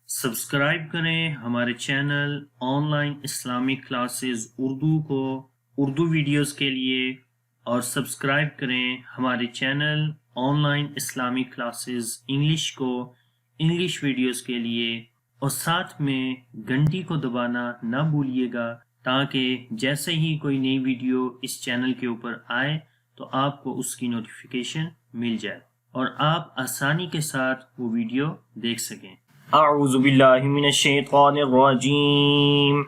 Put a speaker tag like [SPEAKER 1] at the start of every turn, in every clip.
[SPEAKER 1] Subscribe करें हमारे channel online Islamic classes Urdu को उर्दू वीडियोस के लिए और सब्सक्राइब करें हमारे channel online Islamic classes English को इंग्लिश वीडियोस के लिए और साथ में घंटी को दबाना ना भूलिएगा ताकि जैसे ही कोई नई वीडियो इस चैनल के ऊपर आए तो आपको उसकी नोटिफिकेशन मिल जाए और आप आसानी के साथ वो वीडियो देख सकें। अऊज़ु बिल्लाहि मिनश शैतानिर रजीम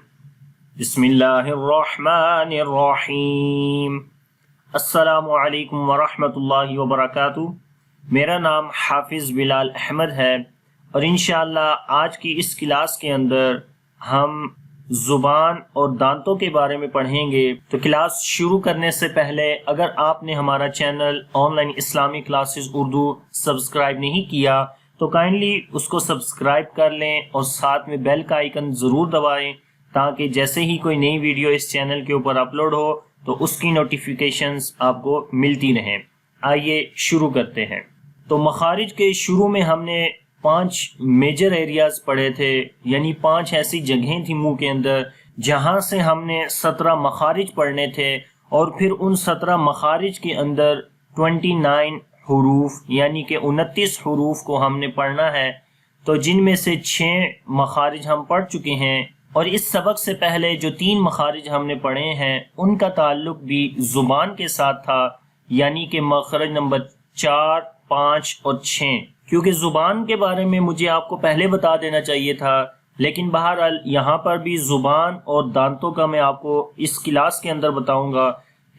[SPEAKER 1] बिस्मिल्लाहिर रहमानिर रहीम अस्सलामु अलैकुम व रहमतुल्लाहि व बरकातुहू। मेरा नाम हाफिज़ बिलाल अहमद है और इंशाअल्लाह आज की इस क्लास के अंदर हम ज़ुबान और दांतों के बारे में पढ़ेंगे। तो क्लास शुरू करने से पहले अगर आपने हमारा channel online Islamic classes Urdu subscribe नहीं किया तो काइंडली उसको सब्सक्राइब कर लें और साथ में बेल का आइकन ज़रूर दबाएं ताकि जैसे ही कोई नई वीडियो इस चैनल के ऊपर अपलोड हो तो उसकी नोटिफिकेशंस आपको मिलती रहें। आइए शुरू करते हैं। तो मखारिज के शुरू में हमने 5 मेजर एरियाज पढ़े थे, यानी 5 ऐसी जगहें थी मुंह के अंदर जहां से हमने 17 मखारिज पढ़ने थे और फिर उन 17 मखारिज के अंदर 29 हुरूफ यानी कि 29 हुरूफ को हमने पढ़ना है। तो जिनमें से 6 मखारिज हम पढ़ चुके हैं और इस सबक से पहले जो 3 मखारिज हमने पढ़े हैं उनका ताल्लुक भी ज़ुबान के साथ था, यानी कि मखरज नंबर 4, 5 और 6। क्योंकि ज़ुबान के बारे में मुझे आपको पहले बता देना चाहिए था, लेकिन बहरहाल यहाँ पर भी ज़ुबान और दांतों का मैं आपको इस क्लास के अंदर बताऊँगा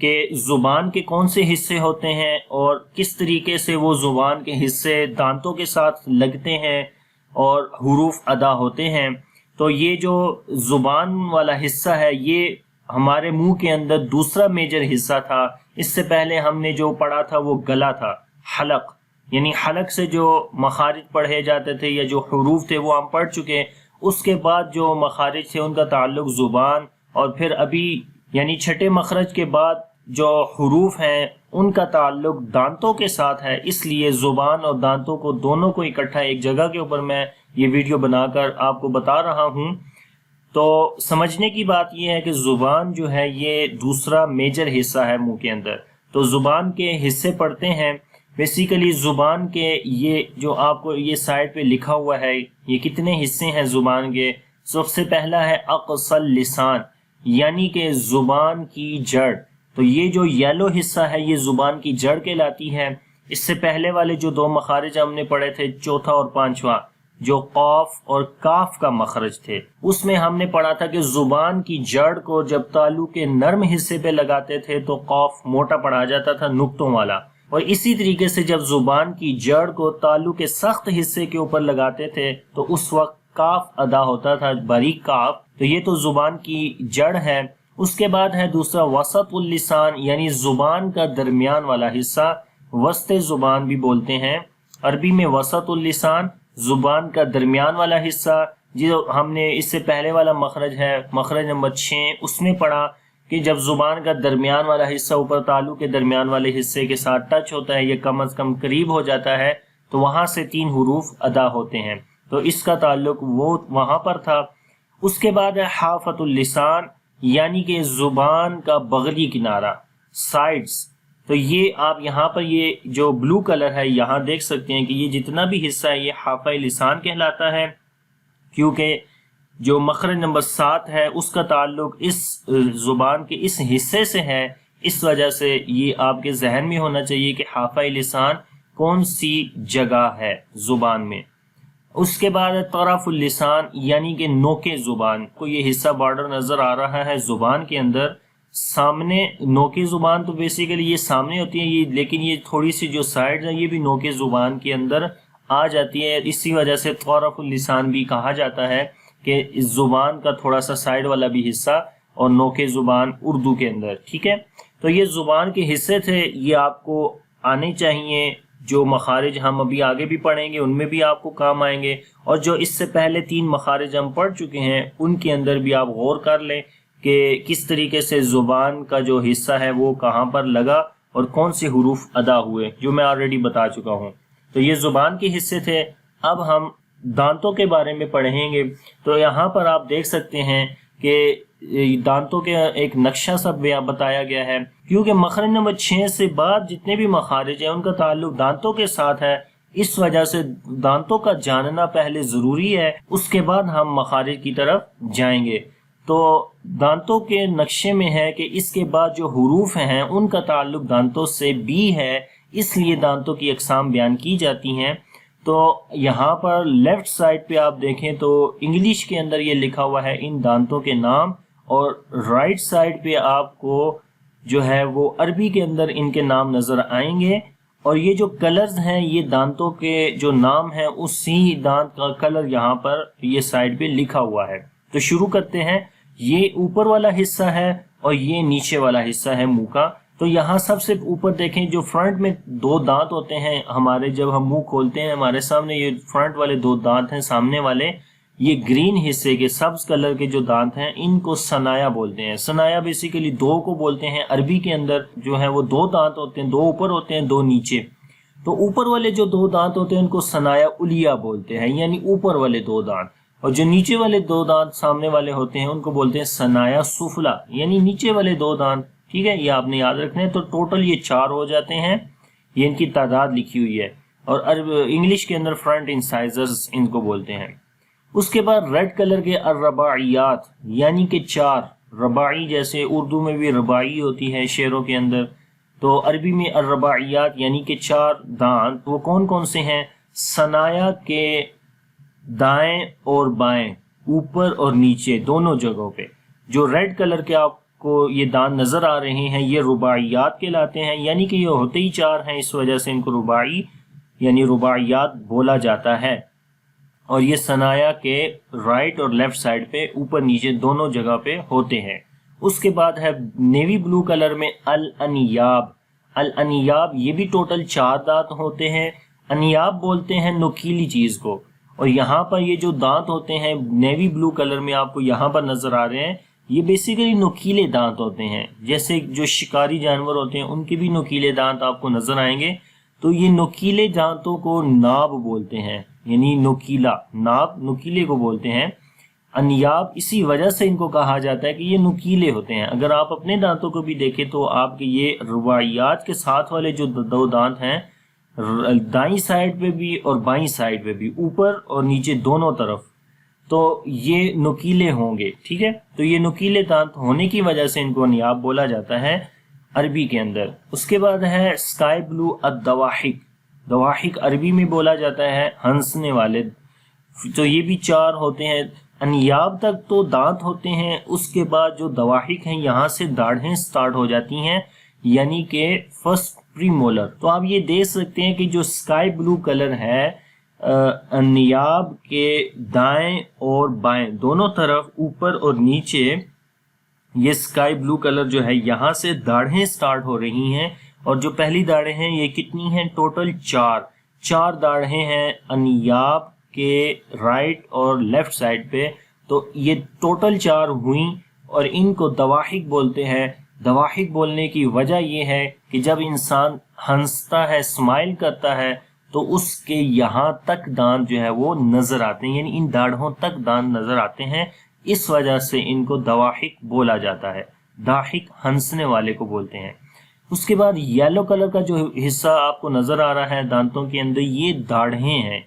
[SPEAKER 1] कि ज़ुबान के कौन से हिस्से होते हैं और किस तरीके से वो ज़ुबान के हिस्से दांतों के साथ लगते हैं और हुरूफ अदा होते हैं। तो ये जो ज़ुबान वाला हिस्सा है ये हमारे मुंह के अंदर दूसरा मेजर हिस्सा था। इससे पहले हमने जो पढ़ा था वो गला था, हलक, यानी हलक से जो मखारिज पढ़े जाते थे या जो हुरूफ थे वो हम पढ़ चुके। उसके बाद जो मखारिज थे उनका ताल्लुक ज़ुबान और फिर अभी यानी छठे मखरज के बाद जो हुरूफ हैं उनका ताल्लुक दांतों के साथ है। इसलिए ज़ुबान और दांतों को दोनों को इकट्ठा एक जगह के ऊपर मैं ये वीडियो बनाकर आपको बता रहा हूँ। तो समझने की बात यह है कि ज़ुबान जो है ये दूसरा मेजर हिस्सा है मुंह के अंदर। तो ज़ुबान के हिस्से पढ़ते हैं। बेसिकली ज़ुबान के ये जो आपको ये साइड पे लिखा हुआ है ये कितने हिस्से हैं ज़ुबान के। सबसे पहला है अक़सल लिसान, यानी कि ज़ुबान की जड़। तो ये जो येलो हिस्सा है ये ज़ुबान की जड़ कहलाती है। इससे पहले वाले जो 2 मखारिज हमने पढ़े थे, चौथा और 5वां, जो कॉफ और काफ का मखरज थे, उसमें हमने पढ़ा था कि ज़ुबान की जड़ को जब तालू के नर्म हिस्से पे लगाते थे तो कॉफ मोटा पड़ा जाता था, नुक्तों वाला। और इसी तरीके से जब ज़ुबान की जड़ को तालू के सख्त हिस्से के ऊपर लगाते थे तो उस वक्त काफ अदा होता था, बारीक काफ। तो ये तो ज़ुबान की जड़ है। उसके बाद है दूसरा वसतुल लिसान, यानी ज़ुबान का दरमियान वाला हिस्सा, वस्ते ज़ुबान भी बोलते हैं। अरबी में वसतुल लिसान, ज़ुबान का दरमियान वाला हिस्सा। जो हमने इससे पहले वाला मखरज है, मखरज नंबर 6, उसमें पढ़ा कि जब ज़ुबान का दरमियान वाला हिस्सा ऊपर तालू के दरमियान वाले हिस्से के साथ टच होता है, ये कम अज़ कम करीब हो जाता है, तो वहाँ से 3 हुरूफ अदा होते हैं। तो इसका ताल्लुक वो वहाँ पर था। उसके बाद है हाफ़तुल लिसान, यानी कि ज़ुबान का बगली किनारा, साइड्स। तो ये आप यहाँ पर ये जो ब्लू कलर है यहाँ देख सकते हैं कि ये जितना भी हिस्सा है ये हाफ़ा लिसान कहलाता है, क्योंकि जो मखरज नंबर 7 है उसका ताल्लुक इस ज़ुबान के इस हिस्से से है। इस वजह से ये आपके जहन में होना चाहिए कि हाफ़ा लिसान कौन सी जगह है ज़ुबान में। उसके बाद तरफ़ुल लिसान, यानी कि नोके ज़ुबान को, ये हिस्सा बॉर्डर नज़र आ रहा है ज़ुबान के अंदर सामने। नोके ज़ुबान तो बेसिकली ये सामने होती है ये, लेकिन ये थोड़ी सी जो साइड है ये भी नोके ज़ुबान के अंदर आ जाती है। इसी वजह से तरफ़ुल लिसान भी कहा जाता है कि इस ज़ुबान का थोड़ा सा साइड वाला भी हिस्सा और नोके ज़ुबान उर्दू के अंदर। ठीक है, तो ये ज़ुबान के हिस्से थे, ये आपको आने चाहिए। जो मखारिज हम अभी आगे भी पढ़ेंगे उनमें भी आपको काम आएंगे और जो इससे पहले 3 मखारिज हम पढ़ चुके हैं उनके अंदर भी आप गौर कर लें कि किस तरीके से ज़ुबान का जो हिस्सा है वो कहाँ पर लगा और कौन से हुरूफ अदा हुए, जो मैं ऑलरेडी बता चुका हूँ। तो ये ज़ुबान के हिस्से थे। अब हम दांतों के बारे में पढ़ेंगे। तो यहाँ पर आप देख सकते हैं कि दांतों के एक नक्शा सब बताया गया है, क्योंकि मखरज नंबर 6 से बाद जितने भी मखारिज हैं उनका ताल्लुक दांतों के साथ है। इस वजह से दांतों का जानना पहले ज़रूरी है, उसके बाद हम मखारिज की तरफ जाएंगे। तो दांतों के नक्शे में है कि इसके बाद जो हुरूफ हैं उनका ताल्लुक दांतों से भी है, इसलिए दांतों की अक़साम बयान की जाती हैं। तो यहाँ पर लेफ्ट साइड पे आप देखें तो इंग्लिश के अंदर ये लिखा हुआ है इन दांतों के नाम, और राइट साइड पे आपको जो है वो अरबी के अंदर इनके नाम नज़र आएंगे। और ये जो कलर्स हैं ये दांतों के जो नाम हैं उसी दांत का कलर यहाँ पर ये साइड पे लिखा हुआ है। तो शुरू करते हैं। ये ऊपर वाला हिस्सा है और ये नीचे वाला हिस्सा है मुंह का। तो यहाँ सबसे ऊपर देखें, जो फ्रंट में 2 दांत होते हैं हमारे, जब हम मुंह खोलते हैं हमारे सामने ये फ्रंट वाले 2 दांत हैं सामने वाले, ये ग्रीन हिस्से के सब्ज कलर के जो दांत हैं इनको सनाया बोलते हैं। सनाया बेसिकली 2 को बोलते हैं। अरबी के अंदर जो है वो 2 दांत होते हैं, 2 ऊपर होते हैं 2 नीचे। तो ऊपर वाले जो 2 दांत होते हैं उनको सनाया उलिया बोलते हैं, यानी ऊपर वाले 2 दांत। और जो नीचे वाले 2 दांत सामने वाले होते हैं उनको बोलते हैं सनाया सुफला, यानी नीचे वाले 2 दांत। ठीक है, ये आपने याद रखना है। तो टोटल ये 4 हो जाते हैं, ये इनकी तादाद लिखी हुई है। और इंग्लिश के अंदर फ्रंट इंसाइजर्स इनको बोलते हैं। उसके बाद रेड कलर के अर्रबाइयात, यानी कि 4 रबाई, जैसे उर्दू में भी रबाई होती है शेरों के अंदर, तो अरबी में अर्रबाइयात यानी कि 4 दांत। वो कौन कौन से हैं? सनाया के दाएं और बाएं, ऊपर और नीचे दोनों जगहों पे जो रेड कलर के आपको ये दांत नजर आ रहे हैं ये रुबाइयात कहलाते हैं, यानी कि ये होते ही 4 हैं, इस वजह से इनको रुबाई यानी रुबाइयात बोला जाता है। और ये सनाया के राइट और लेफ्ट साइड पे ऊपर नीचे दोनों जगह पे होते हैं। उसके बाद है नेवी ब्लू कलर में अल अनियाब। अल अनियाब ये भी टोटल 4 दांत होते हैं। अनियाब बोलते हैं नुकीली चीज को। और यहाँ पर ये जो दांत होते हैं नेवी ब्लू कलर में आपको यहाँ पर नजर आ रहे हैं, ये बेसिकली नुकीले दांत होते हैं। जैसे जो शिकारी जानवर होते हैं उनके भी नुकीले दांत आपको नजर आएंगे। तो ये नुकीले दांतों को नाब बोलते हैं, यानी नुकीला, नाब नुकीले को बोलते हैं। अनियाब इसी वजह से इनको कहा जाता है कि ये नुकीले होते हैं। अगर आप अपने दांतों को भी देखें तो आपके ये रुबाइयात के साथ वाले जो 2 दांत हैं, दाईं साइड पे भी और बाईं साइड पे भी, ऊपर और नीचे दोनों तरफ, तो ये नुकीले होंगे। ठीक है, तो ये नुकीले दांत होने की वजह से इनको अनियाब बोला जाता है अरबी के अंदर। उसके बाद है स्काई ब्लू अद-दवाहिक। दवाहिक अरबी में बोला जाता है हंसने वाले। तो ये भी 4 होते हैं। अनियाब तक तो दांत होते हैं, उसके बाद जो दवाहिक हैं यहाँ से दाढ़ें स्टार्ट हो जाती हैं, यानी कि फर्स्ट प्रीमोलर। तो आप ये देख सकते हैं कि जो स्काई ब्लू कलर है अनियाब के दाएं और बाएं दोनों तरफ, ऊपर और नीचे, ये स्काई ब्लू कलर जो है यहाँ से दाढ़ें स्टार्ट हो रही हैं। और जो पहली दाढ़ें हैं ये कितनी हैं? टोटल 4 दाढ़ें हैं अनियाब के राइट और लेफ्ट साइड पे। तो ये टोटल 4 हुई और इनको दवाहिक बोलते हैं। दवाहिक बोलने की वजह ये है कि जब इंसान हंसता है, स्माइल करता है, तो उसके यहाँ तक दांत जो है वो नजर आते हैं, यानी इन दाढ़ों तक दांत नजर आते हैं। इस वजह से इनको दवाहिक बोला जाता है। दाहिक हंसने वाले को बोलते हैं। उसके बाद येलो कलर का जो हिस्सा आपको नजर आ रहा है दांतों के अंदर, ये दाढ़ें हैं,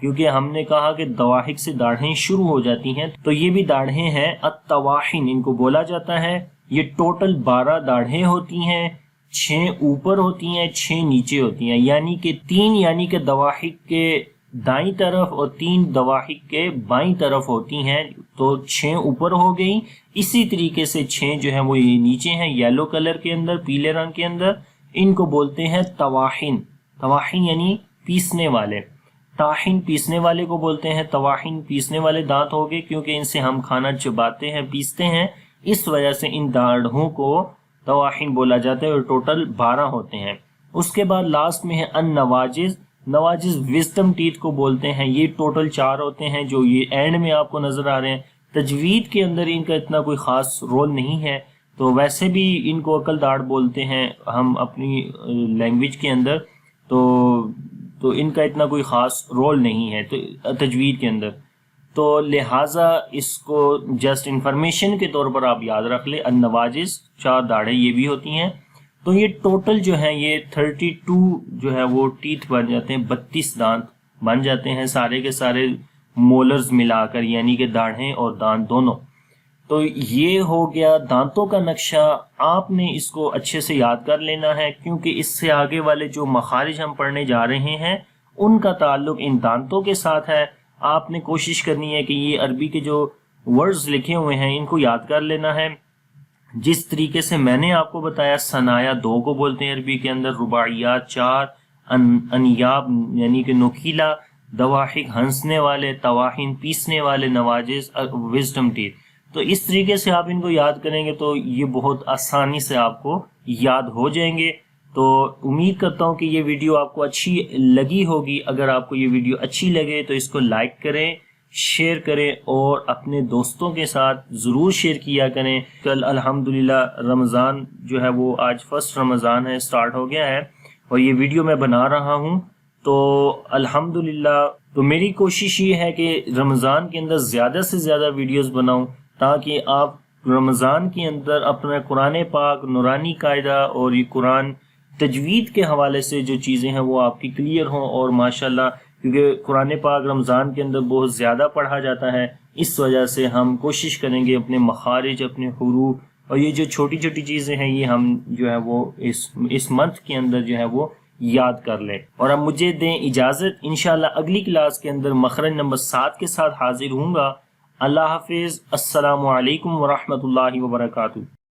[SPEAKER 1] क्योंकि हमने कहा कि दवाहिक से दाढ़ें शुरू हो जाती हैं, तो ये भी दाढ़ें हैं। अत-तवाहिन इनको बोला जाता है। ये टोटल 12 दाढ़ें होती हैं, 6 ऊपर होती हैं, 6 नीचे होती हैं, यानी कि 3 यानी कि दवाहिक के दाईं तरफ और 3 दवाहिक के बाईं तरफ होती हैं। तो 6 ऊपर हो गई। इसी तरीके से 6 जो है वो ये नीचे हैं येलो कलर के अंदर, पीले रंग के अंदर। इनको बोलते हैं तवाहिन। तवाहिन यानी पीसने वाले। ताहिन पीसने वाले को बोलते हैं। तवाहिन पीसने वाले दांत हो गए, क्योंकि इनसे हम खाना चबाते हैं, पीसते हैं, इस वजह से इन दाढ़ों को तवाहिन बोला जाता है। और टोटल 12 होते हैं। उसके बाद लास्ट में है अन नवाजिज। नवाजिज विजडम टीथ को बोलते हैं। ये टोटल 4 होते हैं जो ये एंड में आपको नजर आ रहे हैं। तजवीद के अंदर इनका इतना कोई खास रोल नहीं है, तो वैसे भी इनको अकल दाढ़ बोलते हैं हम अपनी लैंग्वेज के अंदर। तो تو ان کا اتنا کوئی خاص رول نہیں ہے تو تجوید کے اندر، تو لہٰذا اس کو جسٹ انفارمیشن کے طور پر آپ یاد رکھ لیں۔ النواجز 4 داڑھیں یہ بھی ہوتی ہیں، تو یہ ٹوٹل جو ہے یہ 32 جو ہے وہ ٹیتھ بن جاتے ہیں، 32 دانت بن جاتے ہیں سارے کے سارے مولرز ملا کر، یعنی کہ داڑھیں اور دانت دونوں۔ تو یہ ہو گیا دانتوں کا نقشہ۔ آپ نے اس کو اچھے سے یاد کر لینا ہے، کیونکہ اس سے آگے والے جو مخارج ہم پڑھنے جا رہے ہیں ان کا تعلق ان دانتوں کے ساتھ ہے۔ آپ نے کوشش کرنی ہے کہ یہ عربی کے جو ورڈز لکھے ہوئے ہیں ان کو یاد کر لینا ہے، جس طریقے سے میں نے آپ کو بتایا۔ ثنایا 2 کو بولتے ہیں عربی کے اندر، رباعیات 4، انیاب یعنی کہ نوکیلا، دواحک ہنسنے والے، تواہن پیسنے والے، نواجز وزڈم ٹیتھ۔ تو اس طریقے سے آپ ان کو یاد کریں گے تو یہ بہت آسانی سے آپ کو یاد ہو جائیں گے۔ تو امید کرتا ہوں کہ یہ ویڈیو آپ کو اچھی لگی ہوگی۔ اگر آپ کو یہ ویڈیو اچھی لگے تو اس کو لائک کریں، شیئر کریں اور اپنے دوستوں کے ساتھ ضرور شیئر کیا کریں۔ کل الحمدللہ رمضان جو ہے وہ آج فرسٹ رمضان ہے، سٹارٹ ہو گیا ہے، اور یہ ویڈیو میں بنا رہا ہوں تو الحمدللہ تو میری کوشش یہ ہے کہ رمضان کے اندر زیادہ سے زیادہ ویڈیوز بناؤں، تاکہ آپ رمضان کے اندر اپنا قرآن پاک نورانی قاعدہ اور یہ قرآن تجوید کے حوالے سے جو چیزیں ہیں وہ آپ کی کلیئر ہوں۔ اور ماشاءاللہ کیونکہ قرآن پاک رمضان کے اندر بہت زیادہ پڑھا جاتا ہے، اس وجہ سے ہم کوشش کریں گے اپنے مخارج، اپنے حروف اور یہ جو چھوٹی چھوٹی چیزیں ہیں یہ ہم جو ہے وہ اس منتھ کے اندر جو ہے وہ یاد کر لیں۔ اور اب مجھے دیں اجازت، انشاءاللہ اگلی کلاس کے اندر مخرج نمبر 7 کے ساتھ حاضر ہوں گا۔ اللہ حافظ، السلام علیکم ورحمۃ اللہ وبرکاتہ۔